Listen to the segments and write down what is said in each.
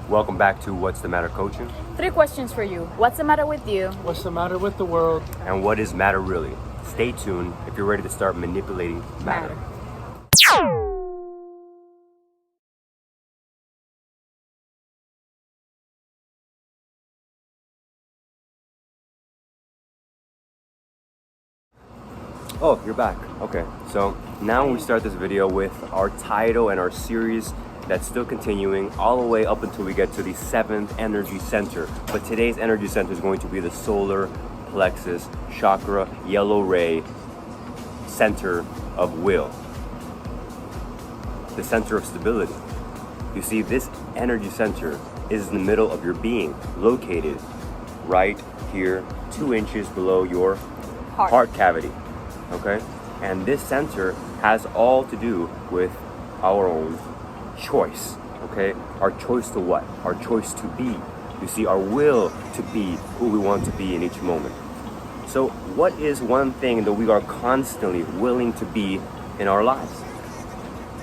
Welcome back to What's the Matter Coaching. 3 questions for you. What's the matter with you? What's the matter with the world? And what is matter really? Stay tuned if you're ready to start manipulating matter. Oh, you're back. Okay, so now we start this video with our title and our series that's still continuing all the way up until we get to the 7th energy center. But today's energy center is going to be the solar plexus chakra yellow ray center of will, the center of stability. You see, this energy center is in the middle of your being, located right here, 2 inches below your heart cavity. Okay, and this center has all to do with our own choice. Okay, our choice to what? Our choice to be. You see, our will to be who we want to be in each moment. So what is one thing that we are constantly willing to be in our lives?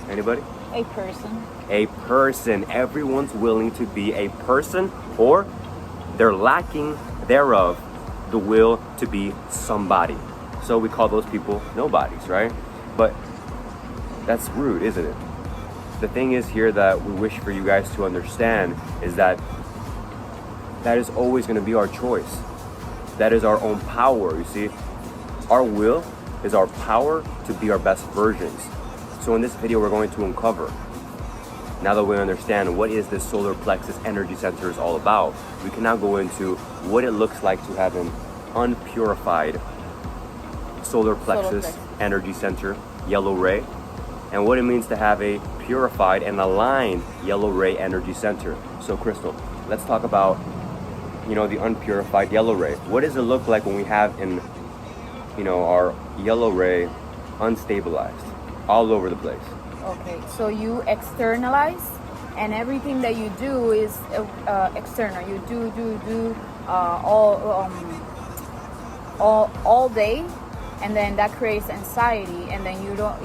Anybody? A person. A person. Everyone's willing to be a person, or they're lacking thereof the will to be somebody. So we call those people nobodies, right? But that's rude, isn't it? The thing is here that we wish for you guys to understand is that is always going to be our choice. That is our own power, you see. Our will is our power to be our best versions. So in this video, we're going to uncover, now that we understand what is this solar plexus energy center is all about, we can now go into what it looks like to have an unpurified solar plexus energy center yellow ray, and what it means to have a purified and aligned yellow ray energy center. So Crystal, let's talk about, the unpurified yellow ray. What does it look like when we have our yellow ray unstabilized all over the place? Okay, so you externalize, and everything that you do is external. You do all day, and then that creates anxiety, and then you don't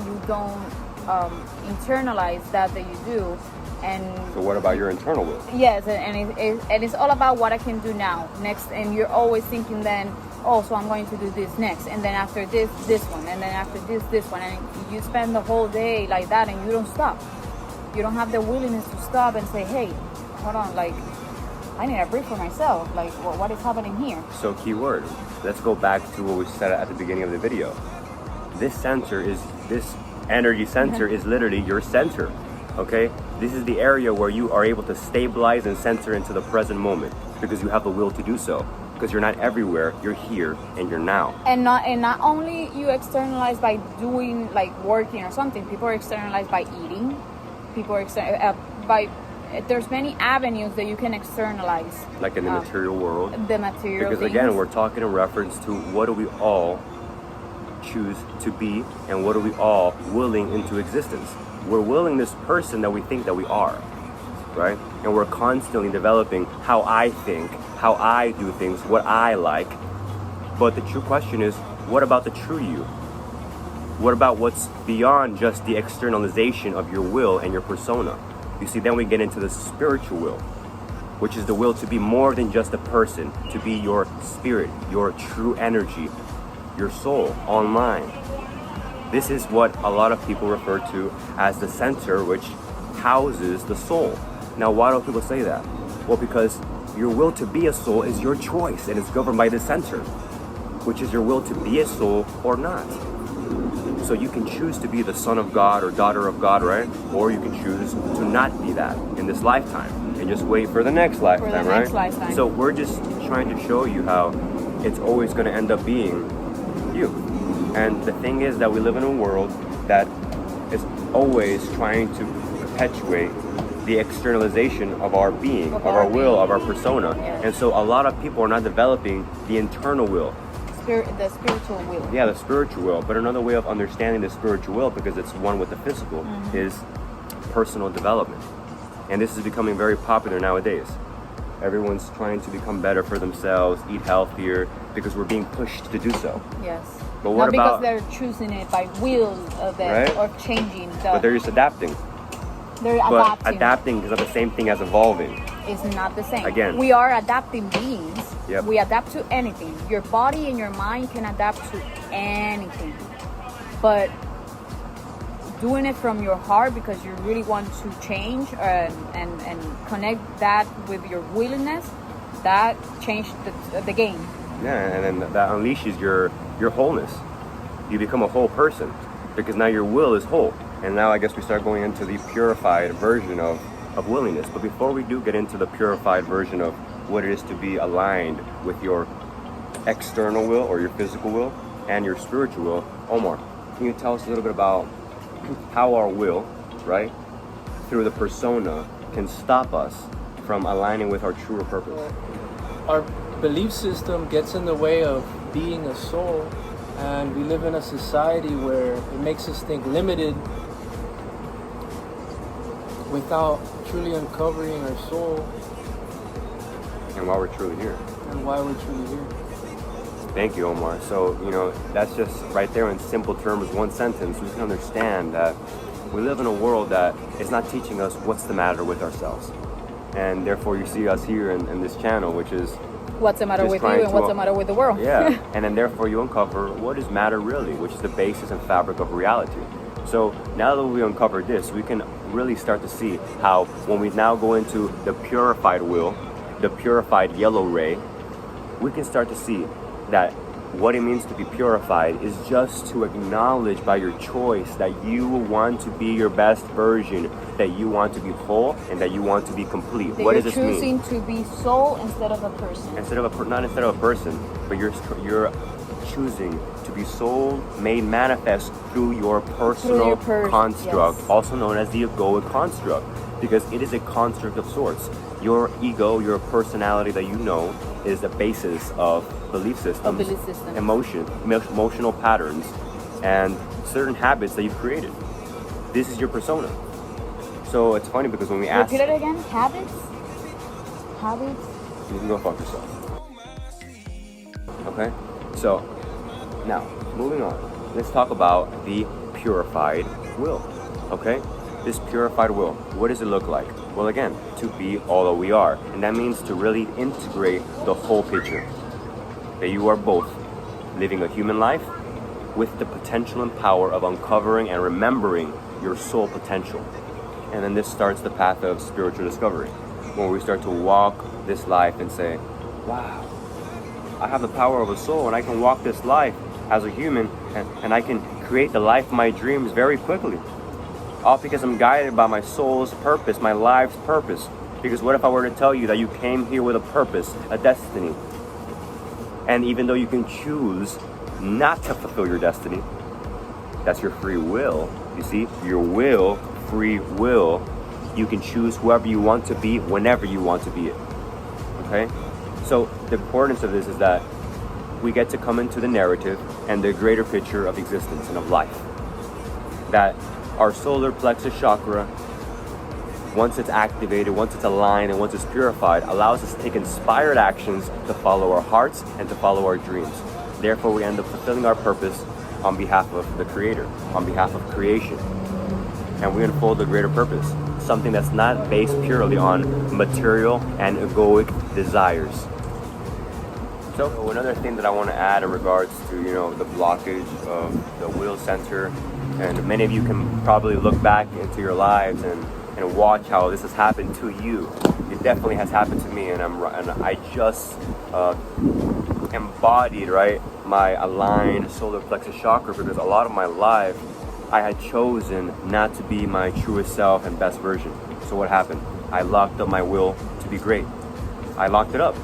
internalize that you do. And so what about your internal will? Yes, and it's all about what I can do now, next, and you're always thinking then, oh, so I'm going to do this next, and then after this one, and then after this one, and you spend the whole day like that, and you don't stop. You don't have the willingness to stop and say, hey, hold on, like, I need a break for myself. Like, what is happening here? So keyword, let's go back to what we said at the beginning of the video. This energy center is literally your center, okay? This is the area where you are able to stabilize and center into the present moment because you have the will to do so. Because you're not everywhere, you're here and you're now. And not only you externalize by doing, like, working or something. People are externalized by eating. People are by... There's many avenues that you can externalize. Like in the material world. The material Because things. Again, we're talking in reference to what do we all choose to be and what are we all willing into existence. We're willing this person that we think that we are, right? And we're constantly developing how I think, how I do things, what I like. But the true question is, what about the true you? What about what's beyond just the externalization of your will and your persona? You see, then we get into the spiritual will, which is the will to be more than just a person, to be your spirit, your true energy, your soul online. This is what a lot of people refer to as the center, which houses the soul. Now, why do people say that? Well, because your will to be a soul is your choice, and it's governed by the center, which is your will to be a soul or not. So you can choose to be the son of God or daughter of God, right? Or you can choose to not be that in this lifetime and just wait for the next lifetime, right? So we're just trying to show you how it's always going to end up being you. And the thing is that we live in a world that is always trying to perpetuate the externalization of our being, of our will, of our persona. Yes. And so a lot of people are not developing the internal will. The spiritual will. Yeah, the spiritual will. But another way of understanding the spiritual will, because it's one with the physical, is personal development. And this is becoming very popular nowadays. Everyone's trying to become better for themselves, eat healthier, because we're being pushed to do so. Yes. But what about... because they're choosing it by will right? or changing. But they're just adapting. They're but adapting is not the same thing as evolving. It's not the same. Again. We are adapting beings. Yep. We adapt to anything. Your body and your mind can adapt to anything. But doing it from your heart because you really want to change and connect that with your willingness, that changed the game. Yeah, and then that unleashes your wholeness. You become a whole person because now your will is whole. And now I guess we start going into the purified version of willingness. But before we do get into the purified version of what it is to be aligned with your external will or your physical will and your spiritual will, Omar, can you tell us a little bit about how our will, right, through the persona, can stop us from aligning with our truer purpose? Our belief system gets in the way of being a soul, and we live in a society where it makes us think limited without truly uncovering our soul And why we're truly here. and why we're truly here. Thank you, Omar. So, that's just right there in simple terms, one sentence. We can understand that we live in a world that is not teaching us what's the matter with ourselves. And therefore you see us here in this channel, which is What's the matter just with you trying and what's the matter with the world? Yeah, and then therefore you uncover what is matter really, which is the basis and fabric of reality. So now that we uncovered this, we can really start to see how when we now go into the purified will, the purified yellow ray, we can start to see that what it means to be purified is just to acknowledge by your choice that you want to be your best version, that you want to be whole, and that you want to be complete. That what you're does this mean? choosing to be soul instead of a person. Not instead of a person, but you're choosing to be soul made manifest through your personal construct, yes. also known as the egoic construct, because it is a construct of sorts. Your ego, your personality that you know, is the basis of belief systems, emotional patterns, and certain habits that you've created. This is your persona. So it's funny because when we ask... Repeat it again? Habits? Habits? You can go fuck yourself. Okay? So, now, moving on. Let's talk about the purified will. Okay? This purified will, what does it look like? Well, again, to be all that we are. And that means to really integrate the whole picture. That you are both living a human life with the potential and power of uncovering and remembering your soul potential. And then this starts the path of spiritual discovery, where we start to walk this life and say, wow, I have the power of a soul and I can walk this life as a human and I can create the life of my dreams very quickly. All because I'm guided by my soul's purpose, my life's purpose. Because what if I were to tell you that you came here with a purpose, a destiny? And even though you can choose not to fulfill your destiny, that's your free will. You see, your will, free will, you can choose whoever you want to be, whenever you want to be it. Okay? So the importance of this is that we get to come into the narrative and the greater picture of existence and of life. That our solar plexus chakra, once it's activated, once it's aligned, and once it's purified, allows us to take inspired actions to follow our hearts and to follow our dreams. Therefore, we end up fulfilling our purpose on behalf of the Creator, on behalf of creation. And we unfold the greater purpose, something that's not based purely on material and egoic desires. So another thing that I want to add in regards to, the blockage of the will center, and many of you can probably look back into your lives and watch how this has happened to you. It definitely has happened to me, and I just embodied, right, my aligned solar plexus chakra, because a lot of my life I had chosen not to be my truest self and best version. So what happened? I locked up my will to be great. I locked it up.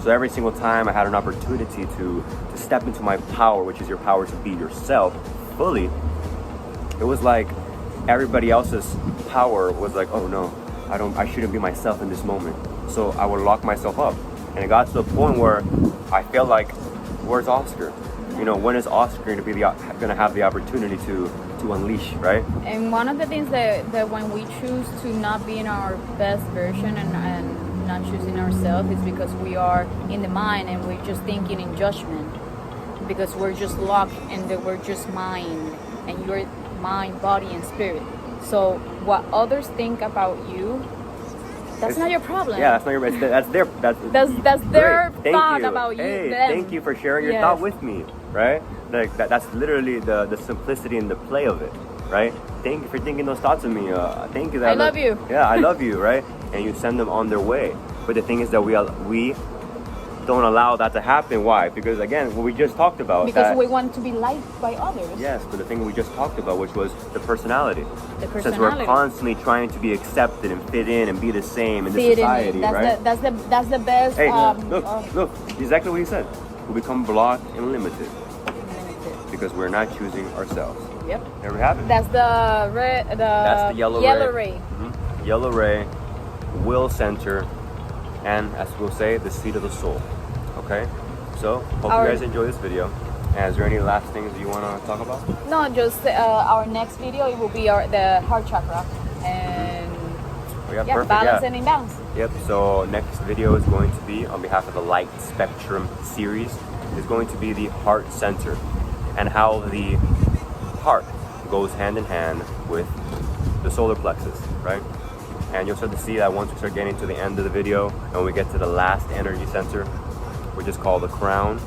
So every single time I had an opportunity to step into my power, which is your power to be yourself fully, it was like everybody else's power was like, oh no, I shouldn't be myself in this moment. So I would lock myself up. And it got to the point where I felt like, where's Oscar? When is Oscar going to have the opportunity to unleash, right? And one of the things that when we choose to not be in our best version and not choosing ourselves is because we are in the mind and we're just thinking in judgment, because we're just locked and that we're just mind, and you're mind, body, and spirit. So what others think about you That's not your problem. Yeah, that's not your. That's their. That's their great. thought you. about you. Hey, them. thank you for sharing your Yes. thought with me, right? Like that's literally the simplicity and the play of it, right? Thank you for thinking those thoughts of me. Thank you. I love you. Yeah, I love you, right? And you send them on their way. But the thing is that we don't allow that to happen. Why? Because again, what we just talked about. Because that, we want to be liked by others. Yes, but the thing we just talked about, which was the personality. The personality. Since we're constantly trying to be accepted and fit in and be the same in this Fit in. society, right? That's the best. Hey, look, exactly what he said. We become blocked and limited because we're not choosing ourselves. Yep. There we have it. That's the red. That's the yellow ray. ray. Mhm. Yellow ray, will center, and as we'll say, the seat of the soul. Okay? So, hope you guys enjoy this video. And is there any last things you want to talk about? No, just our next video. It will be the heart chakra and Perfect. balance and imbalance. Yep, so next video is going to be on behalf of the Light Spectrum series, is going to be the heart center and how the heart goes hand in hand with the solar plexus, right? And you'll start to see that once we start getting to the end of the video and we get to the last energy center, which is called the crown.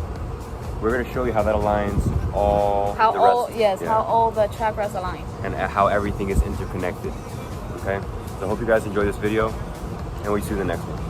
We're going to show you how that aligns all How the all rest. how all the chakras align. And how everything is interconnected. Okay? So I hope you guys enjoy this video and we'll see you in the next one.